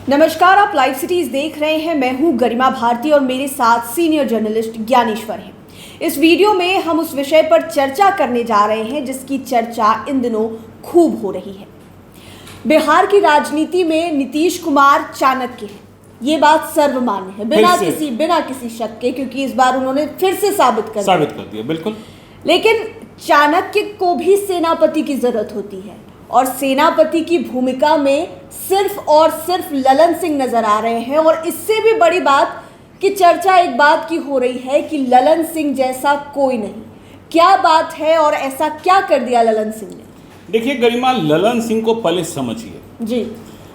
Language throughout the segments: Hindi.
नमस्कार, आप लाइव सिटीज देख रहे हैं। मैं हूं गरिमा भारती और मेरे साथ सीनियर जर्नलिस्ट ज्ञानेश्वर हैं। इस वीडियो में हम उस विषय पर चर्चा करने जा रहे हैं जिसकी चर्चा इन दिनों खूब हो रही है। बिहार की राजनीति में नीतीश कुमार चाणक्य हैं, ये बात सर्वमान्य है, बिना किसी शक के, क्योंकि इस बार उन्होंने फिर से साबित कर दिया। बिल्कुल। लेकिन चाणक्य को भी सेनापति की जरूरत होती है और सेनापति की भूमिका में सिर्फ और सिर्फ ललन सिंह नजर आ रहे हैं। और इससे भी बड़ी बात कि चर्चा एक बात की हो रही है कि ललन सिंह जैसा कोई नहीं। क्या बात है और ऐसा क्या कर दिया ललन सिंह ने? देखिए गरिमा, ललन सिंह को पहले समझिए जी।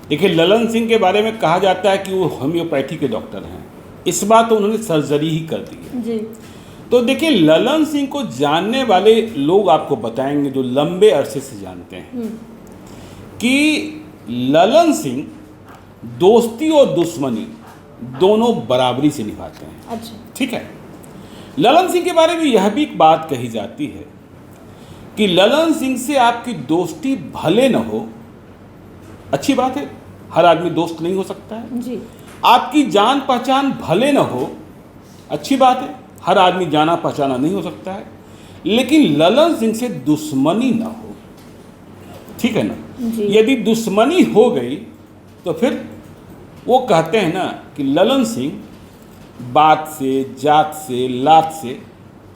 देखिए, ललन सिंह के बारे में कहा जाता है कि वो होम्योपैथी के डॉक्टर हैं। इस बार तो उन्होंने सर्जरी ही कर दी है। जी। तो देखिए, ललन सिंह को जानने वाले लोग आपको बताएंगे, जो लंबे अरसे से जानते हैं, कि ललन सिंह दोस्ती और दुश्मनी दोनों बराबरी से निभाते हैं। अच्छा। ठीक है। ललन सिंह के बारे में यह भी एक बात कही जाती है कि ललन सिंह से आपकी दोस्ती भले न हो, अच्छी बात है, हर आदमी दोस्त नहीं हो सकता है। जी। आपकी जान पहचान भले न हो, अच्छी बात है, हर आदमी जाना पहचाना नहीं हो सकता है। लेकिन ललन सिंह से दुश्मनी ना हो, ठीक है ना। यदि दुश्मनी हो गई तो फिर वो कहते हैं ना कि ललन सिंह बात से, जात से, लात से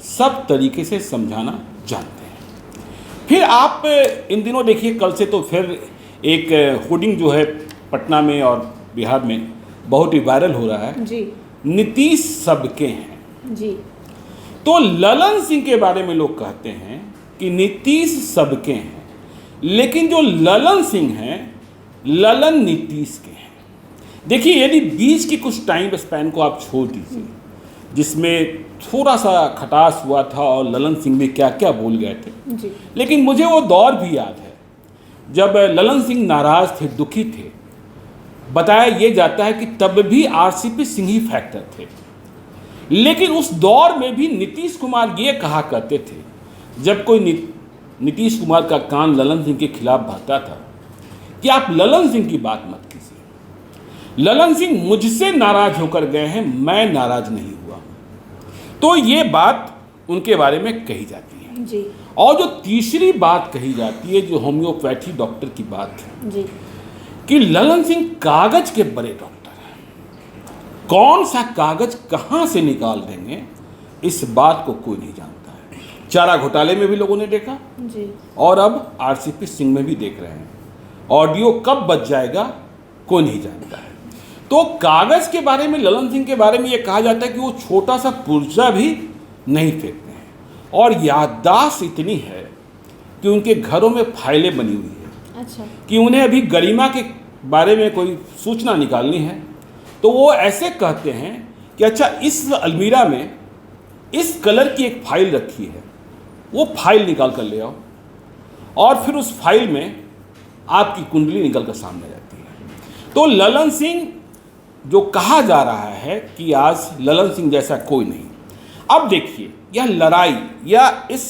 सब तरीके से समझाना जानते हैं। फिर आप इन दिनों देखिए, कल से तो फिर एक होर्डिंग जो है पटना में और बिहार में बहुत ही वायरल हो रहा है जी। नीतीश सबके हैं। जी। तो ललन सिंह के बारे में लोग कहते हैं कि नीतीश सबके हैं, लेकिन जो ललन सिंह हैं, ललन नीतीश के हैं। देखिए, यदि बीच की कुछ टाइम स्पैन को आप छोड़ दीजिए जिसमें थोड़ा सा खटास हुआ था और ललन सिंह भी क्या क्या बोल गए थे जी। लेकिन मुझे वो दौर भी याद है जब ललन सिंह नाराज थे, दुखी थे। बताया ये जाता है कि तब भी आरसीपी सिंह ही फैक्टर थे। लेकिन उस दौर में भी नीतीश कुमार ये कहा करते थे, जब कोई नीतीश कुमार का कान ललन सिंह के खिलाफ भरता था, कि आप ललन सिंह की बात मत कीजिए, ललन सिंह मुझसे नाराज होकर गए हैं, मैं नाराज नहीं हुआ। तो ये बात उनके बारे में कही जाती है। जी। और जो तीसरी बात कही जाती है, जो होम्योपैथी डॉक्टर की बात है, जी, कि ललन सिंह कागज के बड़े डॉक्टर हैं। कौन सा कागज कहां से निकाल देंगे, इस बात को कोई नहीं जानता है। चारा घोटाले में भी लोगों ने देखा जी, और अब आरसीपी सिंह में भी देख रहे हैं। ऑडियो कब बच जाएगा कोई नहीं जानता है। तो कागज के बारे में, ललन सिंह के बारे में यह कहा जाता है कि वो छोटा सा पुर्जा भी नहीं फेंकते हैं, और याददाश्त इतनी है कि उनके घरों में फाइलें बनी हुई है। अच्छा। कि उन्हें अभी गरिमा के बारे में कोई सूचना निकालनी है तो वो ऐसे कहते हैं कि अच्छा, इस अलमीरा में इस कलर की एक फाइल रखी है, वो फाइल निकाल कर ले आओ, और फिर उस फाइल में आपकी कुंडली निकल कर सामने जाती है। तो ललन सिंह, जो कहा जा रहा है कि आज ललन सिंह जैसा कोई नहीं। अब देखिए, यह लड़ाई या इस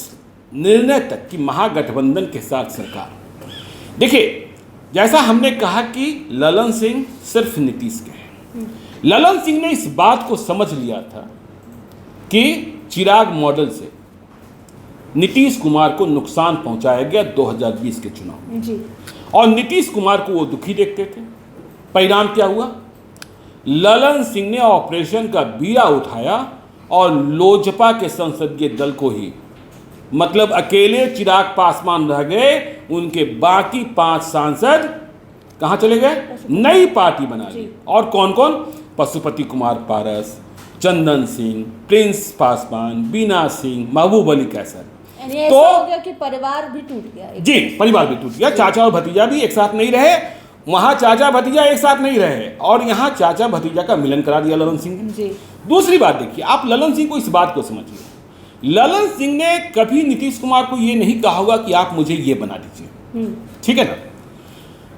निर्णय तक कि महागठबंधन के साथ सरकार, देखिए जैसा हमने कहा कि ललन सिंह सिर्फ नीतीश के हैं। ललन सिंह ने इस बात को समझ लिया था कि चिराग मॉडल से नीतीश कुमार को नुकसान पहुंचाया गया 2020 के चुनाव में जी, और नीतीश कुमार को वो दुखी देखते थे। परिणाम क्या हुआ? ललन सिंह ने ऑपरेशन का बीड़ा उठाया और लोजपा के संसदीय दल को ही, मतलब अकेले चिराग पासवान रह गए, उनके बाकी 5 सांसद कहाँ चले गए? नई पार्टी बना ली। और कौन कौन? पशुपति कुमार पारस, चंदन सिंह, प्रिंस पासवान, बीना सिंह, महबूब अली कैसर। तो हो गया कि परिवार भी टूट गया। जी, परिवार भी टूट गया। चाचा और भतीजा भी एक साथ नहीं रहे। वहां चाचा भतीजा एक साथ नहीं रहे, और यहाँ चाचा भतीजा का मिलन करा दिया ललन सिंह ने। दूसरी बात देखिए, आप ललन सिंह को इस बात को समझिए, ललन सिंह ने कभी नीतीश कुमार को ये नहीं कहा होगा कि आप मुझे ये बना दीजिए, ठीक है ना।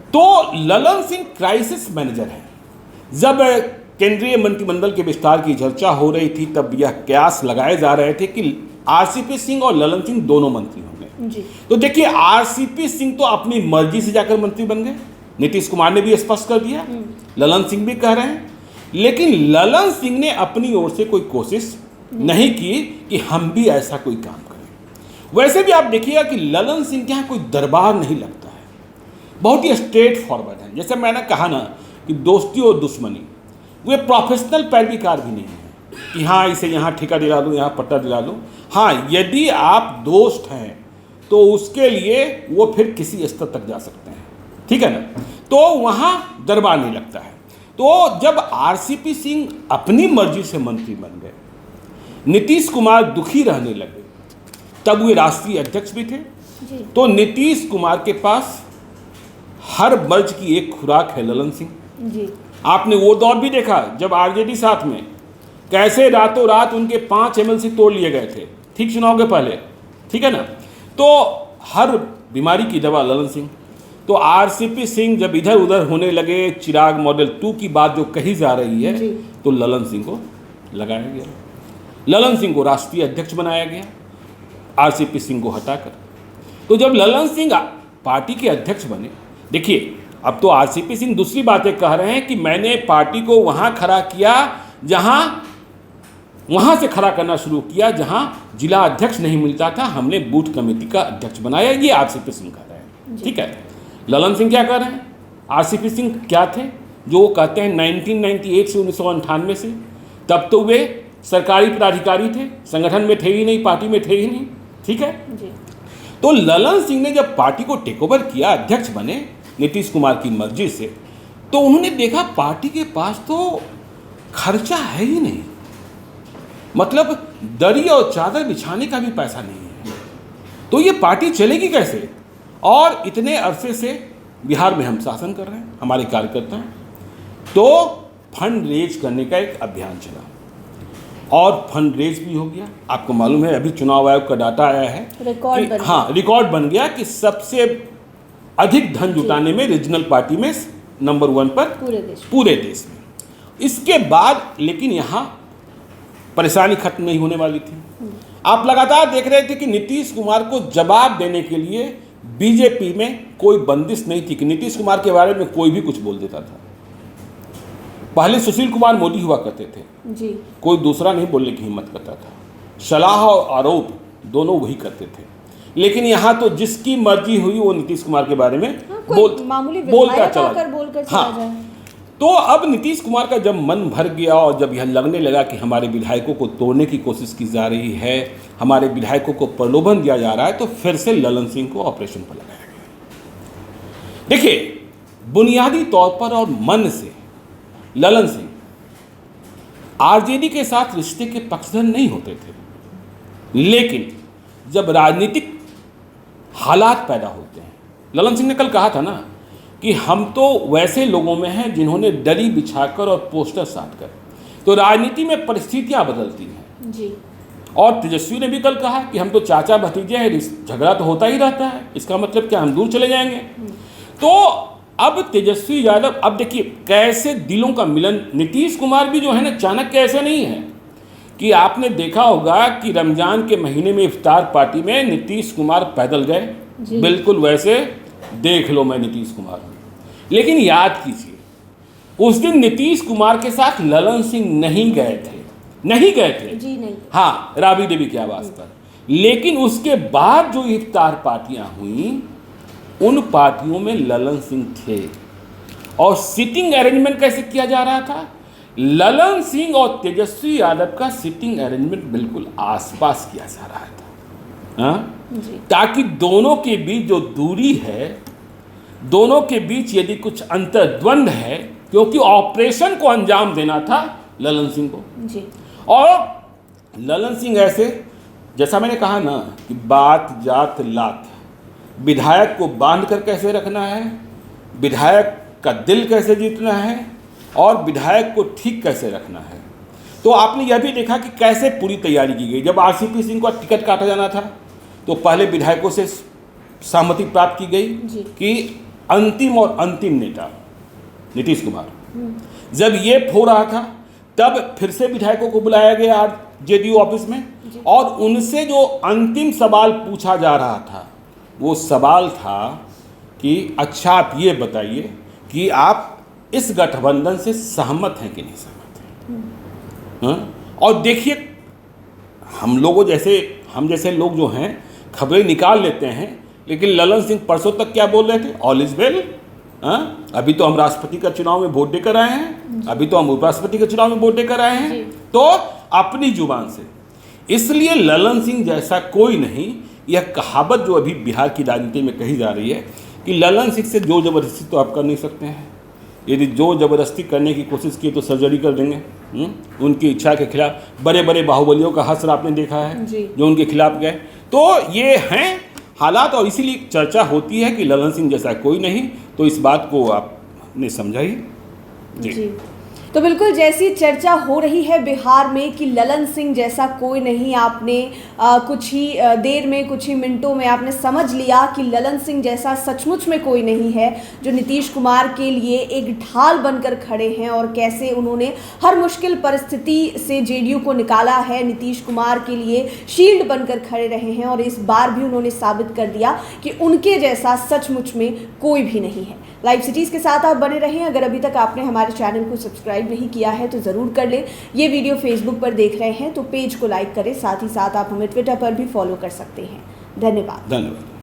तो ललन सिंह क्राइसिस मैनेजर है। जब केंद्रीय मंत्रिमंडल के विस्तार की चर्चा हो रही थी, तब यह कयास लगाए जा रहे थे कि आरसीपी सिंह और ललन सिंह दोनों मंत्री होंगे। तो देखिए, आरसीपी सिंह तो अपनी मर्जी से जाकर मंत्री बन गए, नीतीश कुमार ने भी स्पष्ट कर दिया, ललन सिंह भी कह रहे हैं, लेकिन ललन सिंह ने अपनी ओर से कोई कोशिश नहीं की कि हम भी ऐसा कोई काम करें। वैसे भी आप देखिएगा कि ललन सिंह के यहाँ कोई दरबार नहीं लगता है, बहुत ही स्ट्रेट फॉरवर्ड है। जैसे मैंने कहा ना कि दोस्ती और दुश्मनी, वे प्रोफेशनल पैरवीकार भी नहीं है कि हाँ इसे यहाँ ठेका दिला दो, यहाँ पट्टा दिला दो। हाँ, यदि आप दोस्त हैं तो उसके लिए वो फिर किसी स्तर तक जा सकते हैं, ठीक है ना, तो वहाँ दरबार नहीं लगता है। तो जब आरसीपी सिंह अपनी मर्जी से मंत्री बन गए, नीतीश कुमार दुखी रहने लगे, तब वे राष्ट्रीय अध्यक्ष भी थे जी। तो नीतीश कुमार के पास हर वर्ज की एक खुराक है ललन सिंह जी। आपने वो दौर भी देखा जब आरजेडी साथ में कैसे रातों रात उनके 5 एमएलसी तोड़ लिए गए थे, ठीक चुनाव के पहले, ठीक है ना। तो हर बीमारी की दवा ललन सिंह। तो आरसीपी सिंह जब इधर उधर होने लगे, चिराग मॉडल 2 की बात जो कही जा रही है, तो ललन सिंह को लगाया गया, ललन सिंह को राष्ट्रीय अध्यक्ष बनाया गया, आरसीपी सिंह को हटाकर। तो जब ललन सिंह पार्टी के अध्यक्ष बने, देखिए अब तो आरसीपी सिंह दूसरी बातें कह रहे हैं कि मैंने पार्टी को वहाँ खड़ा किया वहाँ से खड़ा करना शुरू किया जहाँ जिला अध्यक्ष नहीं मिलता था, हमने बूथ कमेटी का अध्यक्ष बनाया। ये आरसीपी सिंह कह रहे हैं, ठीक है। ललन सिंह क्या कर रहे हैं? आरसीपी सिंह क्या थे जो वो कहते हैं 1998 से 1998 से, तब तो वे सरकारी पदाधिकारी थे, संगठन में थे ही नहीं, पार्टी में थे ही नहीं, ठीक है जी। तो ललन सिंह ने जब पार्टी को टेक ओवर किया, अध्यक्ष बने नीतीश कुमार की मर्जी से, तो उन्होंने देखा पार्टी के पास तो खर्चा है ही नहीं, मतलब दरी और चादर बिछाने का भी पैसा नहीं है, तो ये पार्टी चलेगी कैसे? और इतने अरसे से बिहार में हम शासन कर रहे हैं, हमारे कार्यकर्ता हैं, तो फंड रेज करने का एक अभियान चला और फंड रेज भी हो गया। आपको मालूम है अभी चुनाव आयोग का डाटा आया है, रिकॉर्ड बन गया कि सबसे अधिक धन जुटाने में रीजनल पार्टी में नंबर 1 पर पूरे देश में। इसके बाद लेकिन यहाँ परेशानी खत्म नहीं होने वाली थी। आप लगातार देख रहे थे कि नीतीश कुमार को जवाब देने के लिए बीजेपी में कोई बंदिश नहीं थी कि नीतीश कुमार के बारे में कोई भी कुछ बोल देता था। पहले सुशील कुमार मोदी हुआ करते थे जी, कोई दूसरा नहीं बोलने की हिम्मत करता था, सलाह और आरोप दोनों वही करते थे। लेकिन यहाँ तो जिसकी मर्जी हुई वो नीतीश कुमार के बारे में बोलकर चला जाए। तो अब नीतीश कुमार का जब मन भर गया और जब यह लगने लगा कि हमारे विधायकों को तोड़ने की कोशिश की जा रही है, हमारे विधायकों को प्रलोभन दिया जा रहा है, तो फिर से ललन सिंह को ऑपरेशन पर लगाया गया। देखिए, बुनियादी तौर पर और मन से ललन सिंह आरजेडी के साथ रिश्ते के पक्षधर नहीं होते थे, लेकिन जब राजनीतिक हालात पैदा होते हैं, ललन सिंह ने कल कहा था ना कि हम तो वैसे लोगों में हैं जिन्होंने दरी बिछाकर और पोस्टर साटकर, तो राजनीति में परिस्थितियां बदलती हैं जी। और तेजस्वी ने भी कल कहा कि हम तो चाचा भतीजे हैं, झगड़ा तो होता ही रहता है, इसका मतलब क्या हम दूर चले जाएंगे? तो अब तेजस्वी यादव, अब देखिए कैसे दिलों का मिलन। नीतीश कुमार भी जो है ना चाणक्य ऐसे नहीं है कि आपने देखा होगा कि रमजान के महीने में इफ्तार पार्टी में नीतीश कुमार पैदल गए, बिल्कुल वैसे देख लो मैं नीतीश कुमार हूँ। लेकिन याद कीजिए उस दिन नीतीश कुमार के साथ ललन सिंह नहीं गए थे जी, नहीं। हाँ, राबड़ी देवी की आवाज़ पर। लेकिन उसके बाद जो इफ्तार पार्टियां हुई उन पार्टियों में ललन सिंह थे। और सिटिंग अरेंजमेंट कैसे किया जा रहा था? ललन सिंह और तेजस्वी यादव का सिटिंग अरेंजमेंट बिल्कुल आसपास किया जा रहा था, हाँ? ताकि दोनों के बीच जो दूरी है, दोनों के बीच यदि कुछ अंतर्द्वंद है, क्योंकि ऑपरेशन को अंजाम देना था ललन सिंह को जी। और ललन सिंह ऐसे, जैसा मैंने कहा ना कि बात जात लात, विधायक को बांध कर कैसे रखना है, विधायक का दिल कैसे जीतना है और विधायक को ठीक कैसे रखना है। तो आपने यह भी देखा कि कैसे पूरी तैयारी की गई। जब आरसीपी सिंह को टिकट काटा जाना था तो पहले विधायकों से सहमति प्राप्त की गई कि अंतिम और अंतिम नेता नीतीश कुमार। जब ये हो रहा था तब फिर से विधायकों को बुलाया गया जेडीयू ऑफिस में और उनसे जो अंतिम सवाल पूछा जा रहा था वो सवाल था कि अच्छा आप ये बताइए कि आप इस गठबंधन से सहमत हैं कि नहीं सहमत हैं। हाँ? और देखिए, हम जैसे लोग जो हैं खबरें निकाल लेते हैं, लेकिन ललन सिंह परसों तक क्या बोल रहे थे? All is well. अभी तो हम राष्ट्रपति का चुनाव में वोट देकर आए हैं, अभी तो हम उपराष्ट्रपति के चुनाव में वोट देकर आए हैं। तो अपनी जुबान से, इसलिए ललन सिंह जैसा कोई नहीं। यह कहावत जो अभी बिहार की राजनीति में कही जा रही है कि ललन सिंह से जो जबरदस्ती तो आप कर नहीं सकते हैं, यदि जो जबरदस्ती करने की कोशिश की तो सर्जरी कर देंगे। उनकी इच्छा के खिलाफ बड़े बड़े बाहुबलियों का हश्र आपने देखा है जो उनके खिलाफ गए। तो ये हैं हालात, और इसीलिए चर्चा होती है कि ललन सिंह जैसा कोई नहीं। तो इस बात को आपने समझाइए जी। तो बिल्कुल जैसी चर्चा हो रही है बिहार में कि ललन सिंह जैसा कोई नहीं, आपने कुछ ही देर में, कुछ ही मिनटों में आपने समझ लिया कि ललन सिंह जैसा सचमुच में कोई नहीं है, जो नीतीश कुमार के लिए एक ढाल बनकर खड़े हैं और कैसे उन्होंने हर मुश्किल परिस्थिति से जेडीयू को निकाला है, नीतीश कुमार के लिए शील्ड बनकर खड़े रहे हैं। और इस बार भी उन्होंने साबित कर दिया कि उनके जैसा सचमुच में कोई भी नहीं है। लाइव सिटीज़ के साथ आप बने रहें। अगर अभी तक आपने हमारे चैनल को सब्सक्राइब नहीं किया है तो ज़रूर कर लें। ये वीडियो फेसबुक पर देख रहे हैं तो पेज को लाइक करें, साथ ही साथ आप हमें ट्विटर पर भी फॉलो कर सकते हैं। धन्यवाद।